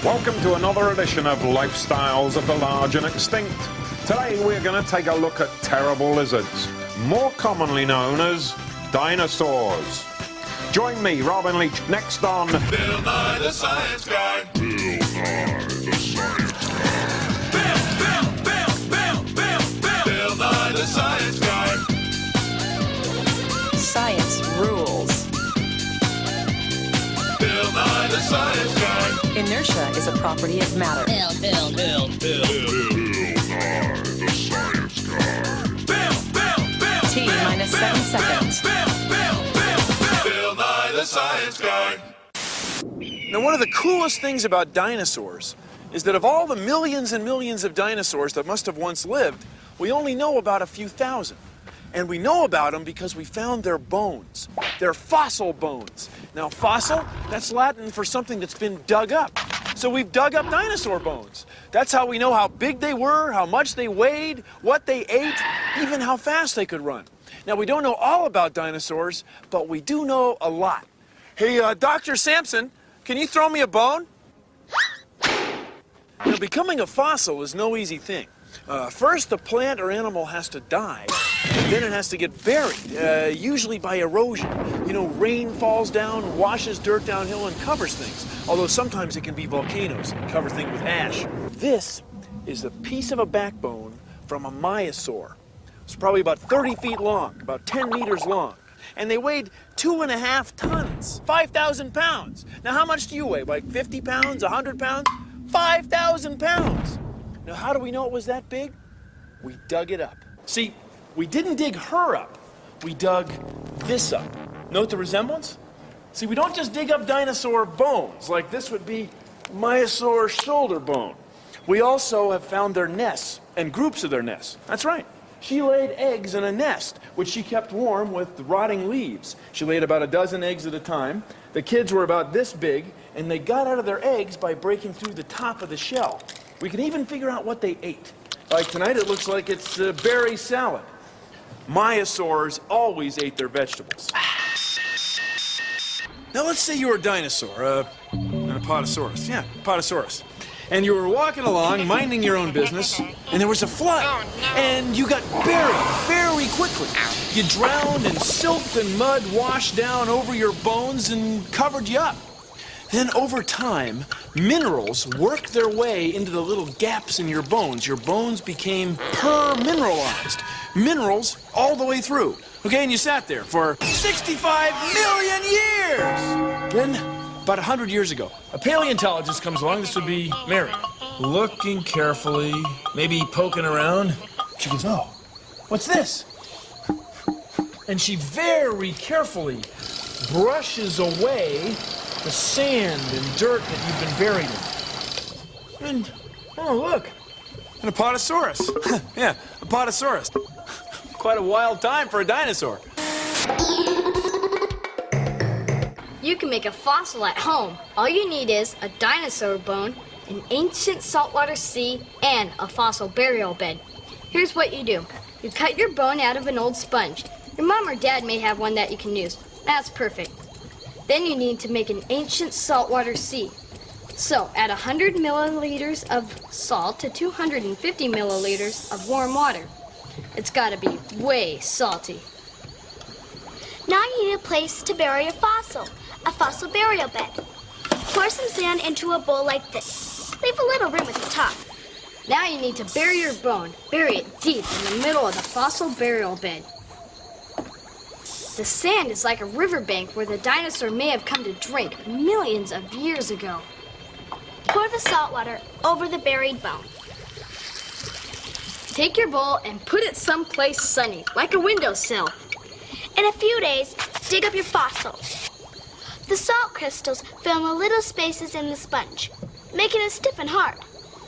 Welcome to another edition of Lifestyles of the Large and Extinct. Today we're going to take a look at terrible lizards, more commonly known as dinosaurs. Join me, Robin Leach, next on Bill Nye the Science Guy. Bill Nye the Science Guy. Bill Nye the Science Guy. Science rules. Bill Nye the Science Guy. Inertia is a property of matter. Bill Nye the Science Guy. T minus 7 seconds. Bill Nye the Science Guy. Now, one of the coolest things about dinosaurs is that of all the millions and millions of dinosaurs that must have once lived, we only know about a few thousand. And we know about them because we found their bones. They're fossil bones. Now, fossil, that's Latin for something that's been dug up. So we've dug up dinosaur bones. That's how we know how big they were, how much they weighed, what they ate, even how fast they could run. Now, we don't know all about dinosaurs, but we do know a lot. Hey, Dr. Sampson, can you throw me a bone? Now, becoming a fossil is no easy thing. First, the plant or animal has to die, and then it has to get buried, usually by erosion. You know, rain falls down, washes dirt downhill, and covers things. Although sometimes it can be volcanoes and cover things with ash. This is a piece of a backbone from a myosaur. It's probably about 30 feet long, about 10 meters long. And they weighed 2.5 tons, 5,000 pounds. Now, how much do you weigh? Like 50 pounds, 100 pounds? 5,000 pounds. Now, how do we know it was that big? We dug it up. See, we didn't dig her up. We dug this up. Note the resemblance? See, we don't just dig up dinosaur bones, like this would be myosaur shoulder bone. We also have found their nests and groups of their nests. That's right. She laid eggs in a nest, which she kept warm with rotting leaves. She laid about a dozen eggs at a time. The kids were about this big, and they got out of their eggs by breaking through the top of the shell. We can even figure out what they ate. Like tonight, it looks like it's berry salad. Myosaurs always ate their vegetables. Now, let's say you were a dinosaur, a Apatosaurus. Yeah, Apatosaurus. And you were walking along, minding your own business, and there was a flood. And you got buried very quickly. You drowned, and silt and mud washed down over your bones and covered you up. Then over time, minerals worked their way into the little gaps in your bones. Your bones became permineralized. Minerals all the way through. Okay, and you sat there for 65 million years! Then, about 100 years ago, a paleontologist comes along. This would be Mary. Looking carefully, maybe poking around. She goes, oh, what's this? And she very carefully brushes away the sand and dirt that you've been buried in. And, oh, look, an Apatosaurus. Yeah, Apatosaurus. Quite a wild time for a dinosaur. You can make a fossil at home. All you need is a dinosaur bone, an ancient saltwater sea, and a fossil burial bed. Here's what you do. You cut your bone out of an old sponge. Your mom or dad may have one that you can use. That's perfect. Then you need to make an ancient saltwater sea. So add 100 milliliters of salt to 250 milliliters of warm water. It's gotta be way salty. Now you need a place to bury a fossil burial bed. Pour some sand into a bowl like this. Leave a little room at the top. Now you need to bury your bone. Bury it deep in the middle of the fossil burial bed. The sand is like a riverbank where the dinosaur may have come to drink millions of years ago. Pour the salt water over the buried bone. Take your bowl and put it someplace sunny, like a windowsill. In a few days, dig up your fossil. The salt crystals fill in the little spaces in the sponge, making it stiff and hard,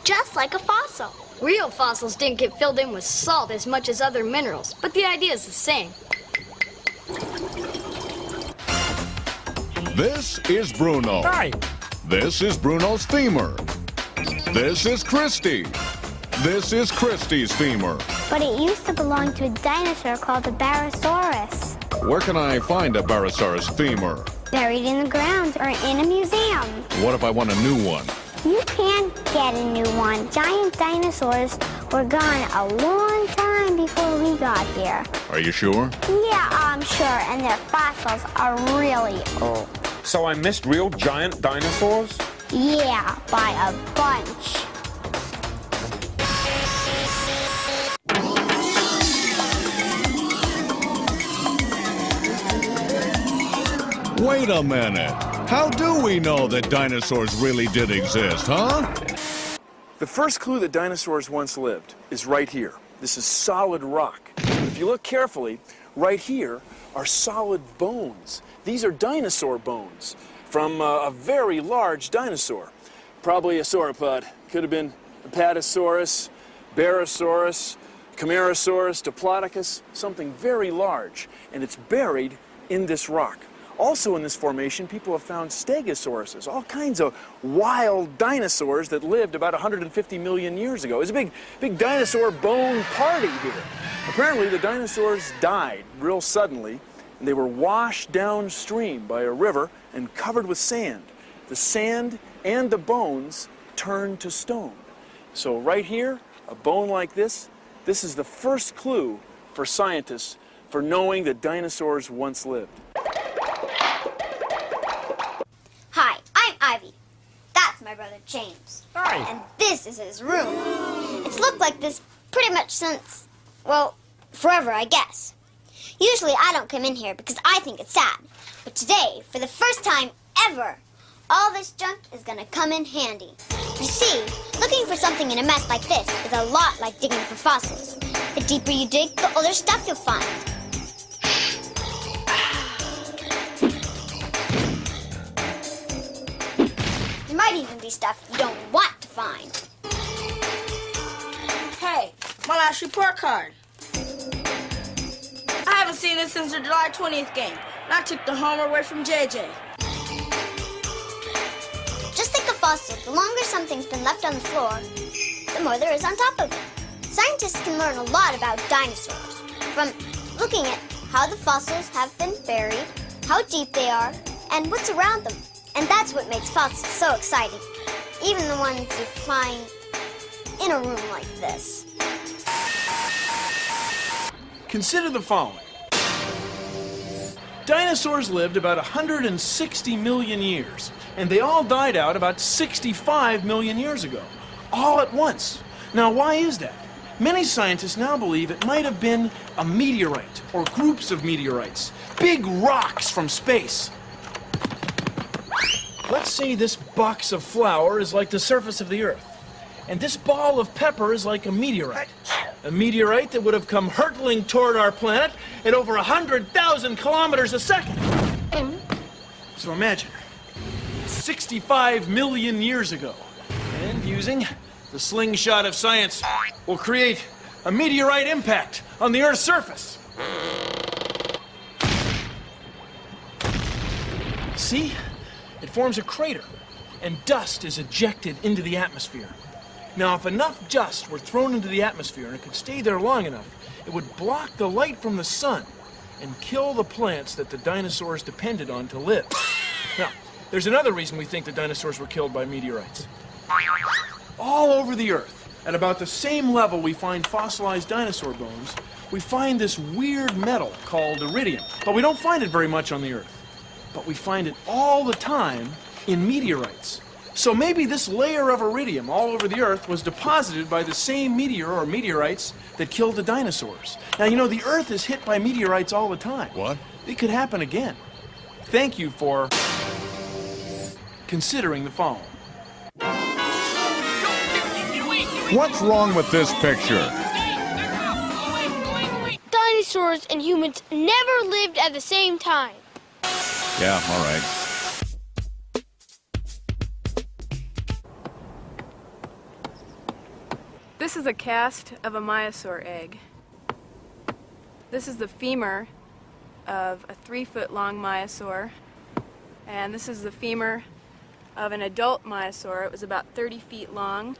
just like a fossil. Real fossils didn't get filled in with salt as much as other minerals, but the idea is the same. This is Bruno. Hi. This is Bruno's femur. This is Christy. This is Christy's femur. But it used to belong to a dinosaur called the Barosaurus. Where can I find a Barosaurus femur? Buried in the ground or in a museum. What if I want a new one? You can get a new one. Giant dinosaurs were gone a long time before we got here. Are you sure? Yeah, I'm sure, and their fossils are really old. So I missed real giant dinosaurs? Yeah, by a bunch. Wait a minute. How do we know that dinosaurs really did exist, huh? The first clue that dinosaurs once lived is right here. This is solid rock. If you look carefully, right here are solid bones. These are dinosaur bones from a very large dinosaur. Probably a sauropod. Could have been Apatosaurus, Barosaurus, Camarasaurus, Diplodocus, something very large. And it's buried in this rock. Also in this formation, people have found stegosauruses, all kinds of wild dinosaurs that lived about 150 million years ago. It's a big dinosaur bone party here. Apparently, the dinosaurs died real suddenly, and they were washed downstream by a river and covered with sand. The sand and the bones turned to stone. So right here, a bone like this is the first clue for scientists for knowing that dinosaurs once lived. Hi, I'm Ivy. That's my brother James. Hi. And this is his room. It's looked like this pretty much since, well, forever, I guess. Usually I don't come in here because I think it's sad. But today, for the first time ever, all this junk is gonna come in handy. You see, looking for something in a mess like this is a lot like digging for fossils. The deeper you dig, the older stuff you'll find. There might even be stuff you don't want to find. Hey, my last report card. I haven't seen it since the July 20th game, and I took the homer away from JJ. Just like a fossil, the longer something's been left on the floor, the more there is on top of it. Scientists can learn a lot about dinosaurs from looking at how the fossils have been buried, how deep they are, and what's around them. And that's what makes fossils so exciting, even the ones you find in a room like this. Consider the following. Dinosaurs lived about 160 million years, and they all died out about 65 million years ago, all at once. Now, why is that? Many scientists now believe it might have been a meteorite or groups of meteorites, big rocks from space. Let's say this box of flour is like the surface of the Earth, and this ball of pepper is like a meteorite that would have come hurtling toward our planet at over 100,000 kilometers a second. So imagine, 65 million years ago, and using the slingshot of science, we'll create a meteorite impact on the Earth's surface. See? It forms a crater, and dust is ejected into the atmosphere. Now, if enough dust were thrown into the atmosphere and it could stay there long enough, it would block the light from the sun and kill the plants that the dinosaurs depended on to live. Now, there's another reason we think the dinosaurs were killed by meteorites. All over the Earth, at about the same level we find fossilized dinosaur bones, we find this weird metal called iridium. But we don't find it very much on the Earth. But we find it all the time in meteorites. So maybe this layer of iridium all over the Earth was deposited by the same meteor or meteorites that killed the dinosaurs. Now, you know, the Earth is hit by meteorites all the time. What? It could happen again. Thank you for considering the following. What's wrong with this picture? Dinosaurs and humans never lived at the same time. Yeah, all right. This is a cast of a myosaur egg. This is the femur of a 3-foot-long myosaur. And this is the femur of an adult myosaur. It was about 30 feet long.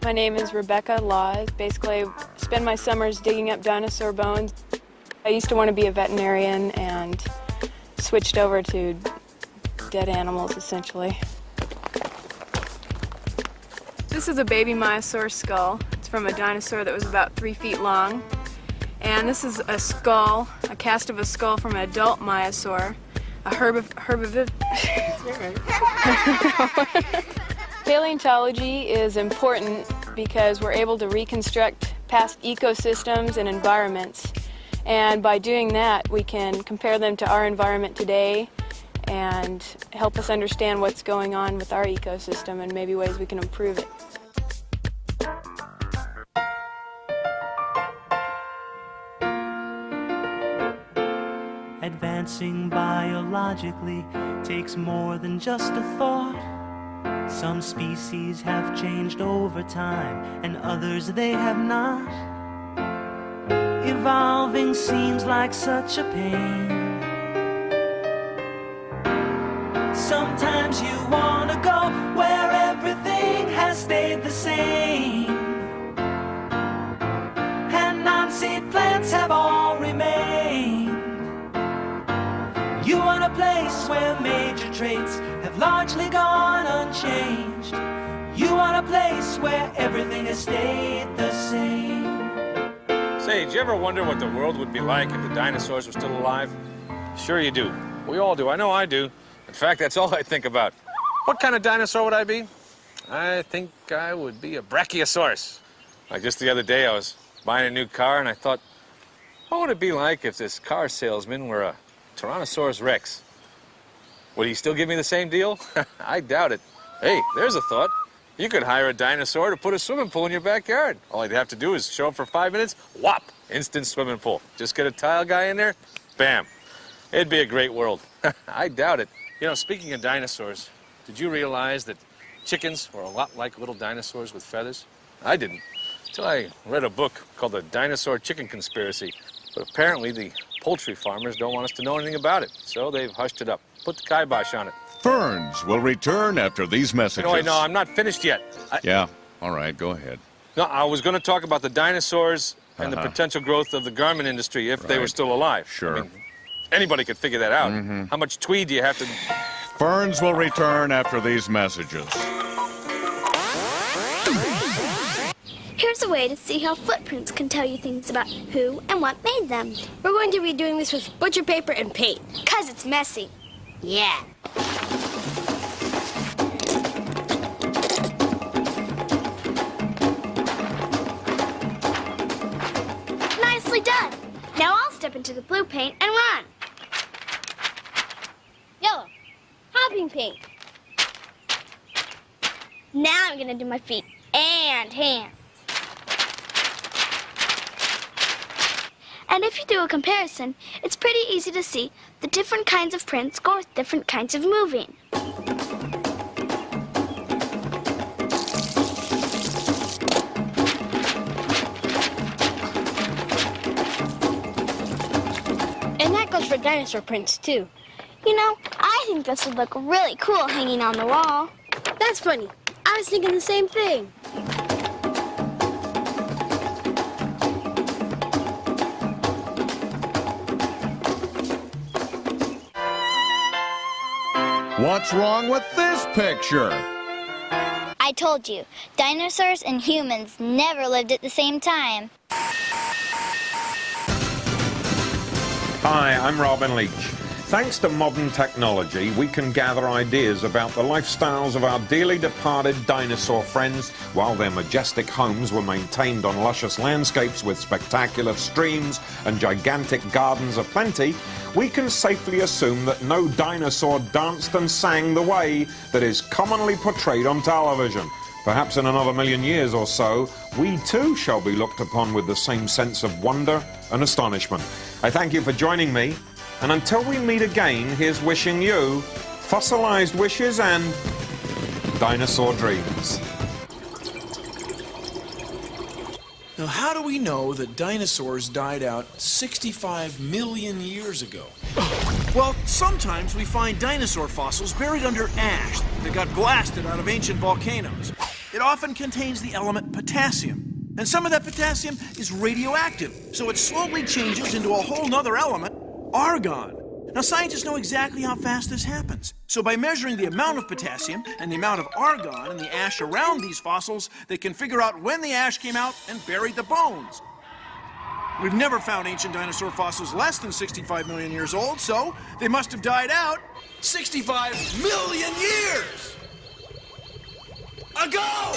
My name is Rebecca Laws. Basically, I spend my summers digging up dinosaur bones. I used to want to be a veterinarian and switched over to dead animals, essentially. This is a baby Myosaur skull. It's from a dinosaur that was about 3 feet long. And this is a skull, a cast of a skull from an adult Myosaur, a herbivorous. Paleontology is important because we're able to reconstruct past ecosystems and environments. And by doing that, we can compare them to our environment today and help us understand what's going on with our ecosystem and maybe ways we can improve it. Advancing biologically takes more than just a thought. Some species have changed over time, and others they have not. Evolving seems like such a pain. Sometimes you want to go where everything has stayed the same, and non-seed plants have all remained. You want a place where major traits have largely gone unchanged. You want a place where everything has stayed the same. Say, did you ever wonder what the world would be like if the dinosaurs were still alive? Sure you do. We all do. I know I do. In fact, that's all I think about. What kind of dinosaur would I be? I think I would be a brachiosaurus. Like just the other day, I was buying a new car, and I thought, what would it be like if this car salesman were a Tyrannosaurus Rex? Would he still give me the same deal? I doubt it. Hey, there's a thought. You could hire a dinosaur to put a swimming pool in your backyard. All he'd have to do is show up for 5 minutes, whop, instant swimming pool. Just get a tile guy in there, bam. It'd be a great world. I doubt it. You know, speaking of dinosaurs, did you realize that chickens were a lot like little dinosaurs with feathers? I didn't, until I read a book called The Dinosaur Chicken Conspiracy. But apparently the poultry farmers don't want us to know anything about it, so they've hushed it up. Put the kibosh on it. Ferns will return after these messages. No, I'm not finished yet. Yeah, all right, go ahead. No, I was going to talk about the dinosaurs and the potential growth of the garment industry if they were still alive. Sure. I mean, anybody could figure that out. How much tweed do you have to... Ferns will return after these messages. Here's a way to see how footprints can tell you things about who and what made them. We're going to be doing this with butcher paper and paint. 'Cause it's messy. Yeah. Nicely done. Now I'll step into the blue paint and run. Yellow. Hopping paint. Now I'm gonna do my feet and hands. And if you do a comparison, it's pretty easy to see the different kinds of prints go with different kinds of moving. And that goes for dinosaur prints, too. You know, I think this would look really cool hanging on the wall. That's funny. I was thinking the same thing. What's wrong with this picture? I told you, dinosaurs and humans never lived at the same time. Hi, I'm Robin Leach. Thanks to modern technology, we can gather ideas about the lifestyles of our dearly departed dinosaur friends while their majestic homes were maintained on luscious landscapes with spectacular streams and gigantic gardens aplenty. We can safely assume that no dinosaur danced and sang the way that is commonly portrayed on television. Perhaps in another million years or so, we too shall be looked upon with the same sense of wonder and astonishment. I thank you for joining me, and until we meet again, here's wishing you fossilized wishes and dinosaur dreams. Now, how do we know that dinosaurs died out 65 million years ago? Well, sometimes we find dinosaur fossils buried under ash that got blasted out of ancient volcanoes. It often contains the element potassium. And some of that potassium is radioactive, so it slowly changes into a whole nother element, argon. Now, scientists know exactly how fast this happens. So by measuring the amount of potassium and the amount of argon in the ash around these fossils, they can figure out when the ash came out and buried the bones. We've never found ancient dinosaur fossils less than 65 million years old, so they must have died out 65 million years ago!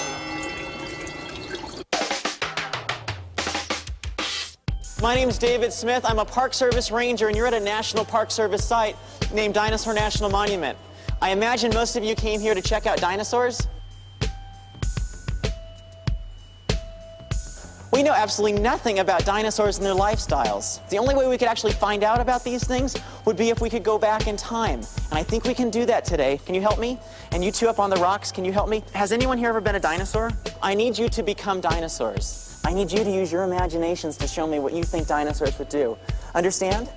My name's David Smith. I'm a Park Service ranger, and you're at a National Park Service site named Dinosaur National Monument. I imagine most of you came here to check out dinosaurs. We know absolutely nothing about dinosaurs and their lifestyles. The only way we could actually find out about these things would be if we could go back in time. And I think we can do that today. Can you help me? And you two up on the rocks, can you help me? Has anyone here ever been a dinosaur? I need you to become dinosaurs. I need you to use your imaginations to show me what you think dinosaurs would do. Understand?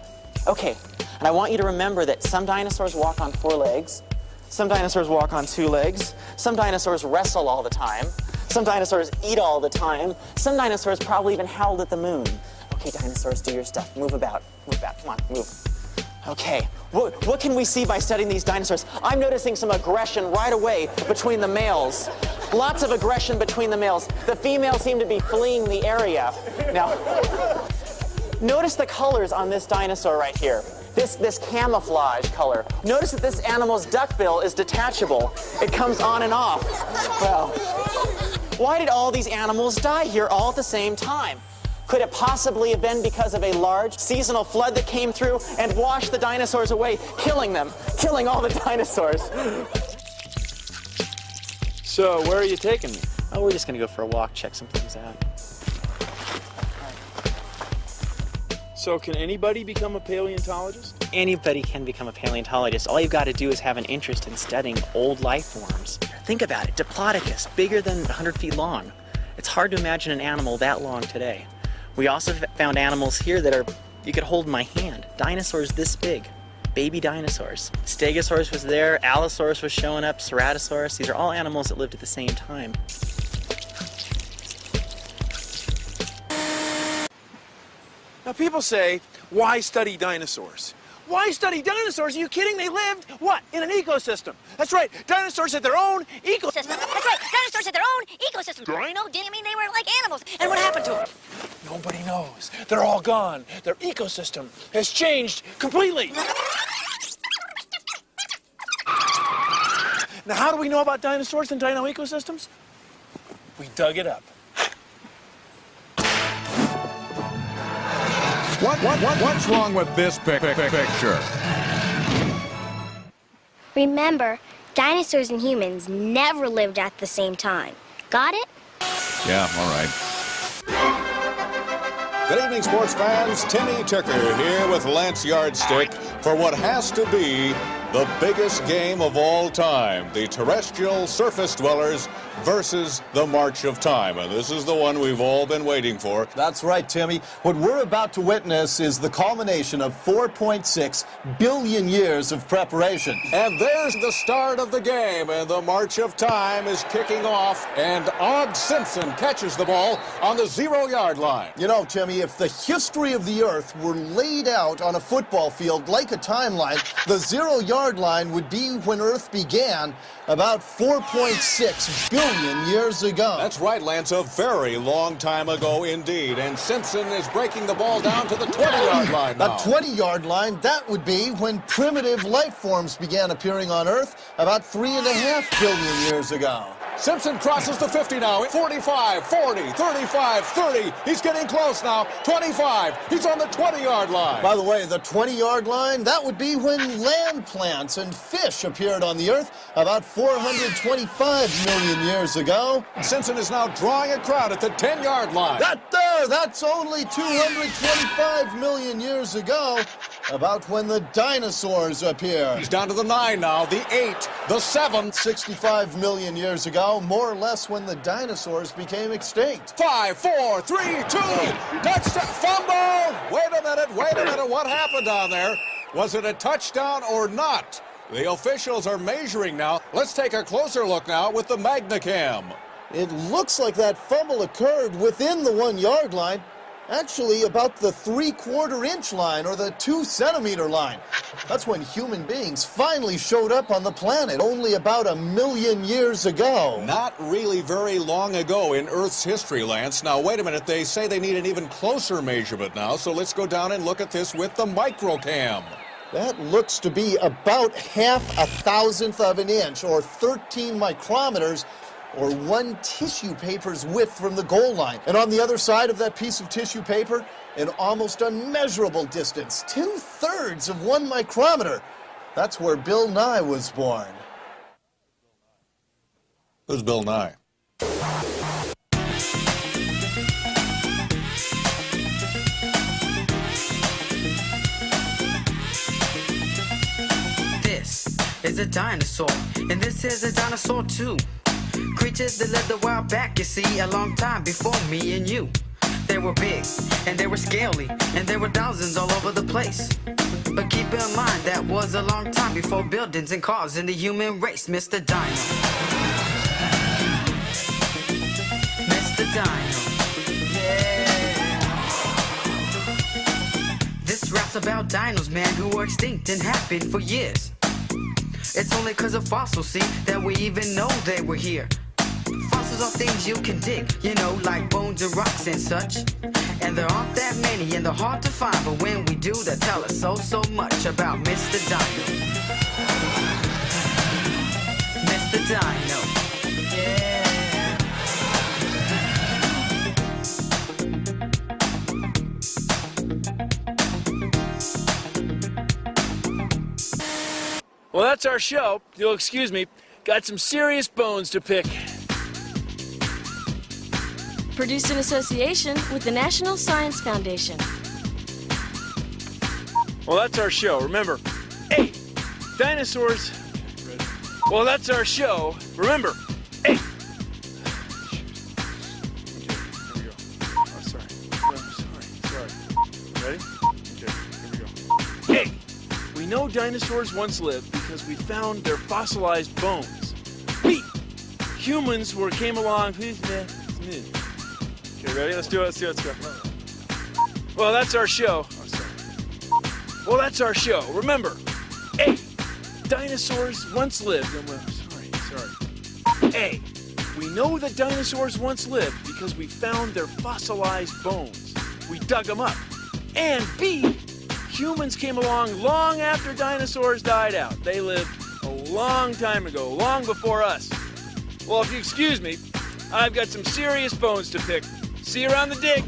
Okay. And I want you to remember that some dinosaurs walk on 4 legs, some dinosaurs walk on 2 legs, some dinosaurs wrestle all the time, some dinosaurs eat all the time, some dinosaurs probably even howled at the moon. Okay, dinosaurs, do your stuff. Move about. Move about. Come on, move. Okay. What can we see by studying these dinosaurs? I'm noticing some aggression right away between the males. Lots of aggression between the males. The females seem to be fleeing the area. Now, notice the colors on this dinosaur right here. This camouflage color. Notice that this animal's duckbill is detachable. It comes on and off. Well, why did all these animals die here all at the same time? Could it possibly have been because of a large seasonal flood that came through and washed the dinosaurs away, killing them, killing all the dinosaurs? So, where are you taking me? Oh, we're just gonna go for a walk, check some things out. So, can anybody become a paleontologist? Anybody can become a paleontologist. All you've got to do is have an interest in studying old life forms. Think about it, Diplodocus, bigger than 100 feet long. It's hard to imagine an animal that long today. We also found animals here that you could hold in my hand. Dinosaurs this big, baby dinosaurs. Stegosaurus was there, Allosaurus was showing up, Ceratosaurus. These are all animals that lived at the same time. Now, people say, why study dinosaurs? Why study dinosaurs? Are you kidding? They lived, what, in an ecosystem. That's right, dinosaurs had their own ecosystem. That's right, dinosaurs had their own ecosystem. Dino didn't mean they were like animals. And what happened to them? Nobody knows. They're all gone. Their ecosystem has changed completely. Now, how do we know about dinosaurs and dino ecosystems? We dug it up. What's wrong with this picture? Remember, dinosaurs and humans never lived at the same time. Got it? Yeah, all right. Good evening, sports fans. Timmy Tucker here with Lance Yardstick for what has to be the biggest game of all time, the terrestrial surface dwellers versus the March of Time. And this is the one we've all been waiting for. That's right, Timmy. What we're about to witness is the culmination of 4.6 billion years of preparation. And there's the start of the game, and the March of Time is kicking off, and Og Simpson catches the ball on the 0-yard line. You know, Timmy, if the history of the Earth were laid out on a football field like a timeline, the 0-yard line would be when Earth began about 4.6 billion years ago. That's right, Lance, a very long time ago indeed. And Simpson is breaking the ball down to the 20-yard line now. The 20-yard line, that would be when primitive life forms began appearing on Earth about 3.5 billion years ago. Simpson crosses the 50 now. 45, 40, 35, 30. He's getting close now. 25. He's on the 20-yard line. By the way, the 20-yard line, that would be when land plants and fish appeared on the Earth about 425 million years ago. Simpson is now drawing a crowd at the 10-yard line. That's only 225 million years ago, about when the dinosaurs appeared. He's down to the 9 now, the 8, the 7. 65 million years ago, more or less when the dinosaurs became extinct. 5, 4, 3, 2, touchdown, fumble! Wait a minute, what happened down there? Was it a touchdown or not? The officials are measuring now. Let's take a closer look now with the MagnaCam. It looks like that fumble occurred within the 1-yard line. Actually, about the 3/4 inch line or the 2 centimeter line. That's when human beings finally showed up on the planet, only about 1 million years ago. Not really very long ago in Earth's history, Lance. Now, wait a minute. They say they need an even closer measurement now, so let's go down and look at this with the microcam. That looks to be about 1/1000th of an inch, or 13 micrometers, or 1 tissue paper's width from the goal line. And on the other side of that piece of tissue paper, an almost unmeasurable distance, 2/3 of 1 micrometer. That's where Bill Nye was born. Who's Bill Nye? This is a dinosaur, and this is a dinosaur too. Creatures that lived a while back, you see, a long time before me and you. They were big, and they were scaly, and there were thousands all over the place. But keep in mind, that was a long time before buildings and cars and the human race, Mr. Dino. Mr. Dino. Yeah. This rap's about dinos, man, who were extinct and have been for years. It's only 'cause of fossils, see, that we even know they were here. Fossils are things you can dig, you know, like bones and rocks and such. And there aren't that many and they're hard to find, but when we do, they tell us so much about Mr. Dino. Mr. Dino. Yeah. Well, that's our show. You'll excuse me. Got some serious bones to pick. Produced in association with the National Science Foundation. Well, that's our show. Remember, hey, dinosaurs. Well, that's our show. Remember, hey. Here we go. Oh, sorry. Sorry. Ready? Okay, here we go. Hey, we know dinosaurs once lived because we found their fossilized bones. We humans came along. Okay, ready? Let's do it. Let's go. Well, that's our show. Oh, sorry. Well, that's our show. Remember, hey, dinosaurs once lived. And sorry. A, we know that dinosaurs once lived because we found their fossilized bones. We dug them up. And B, humans came along long after dinosaurs died out. They lived a long time ago, long before us. Well, if you excuse me, I've got some serious bones to pick. See you around the dig.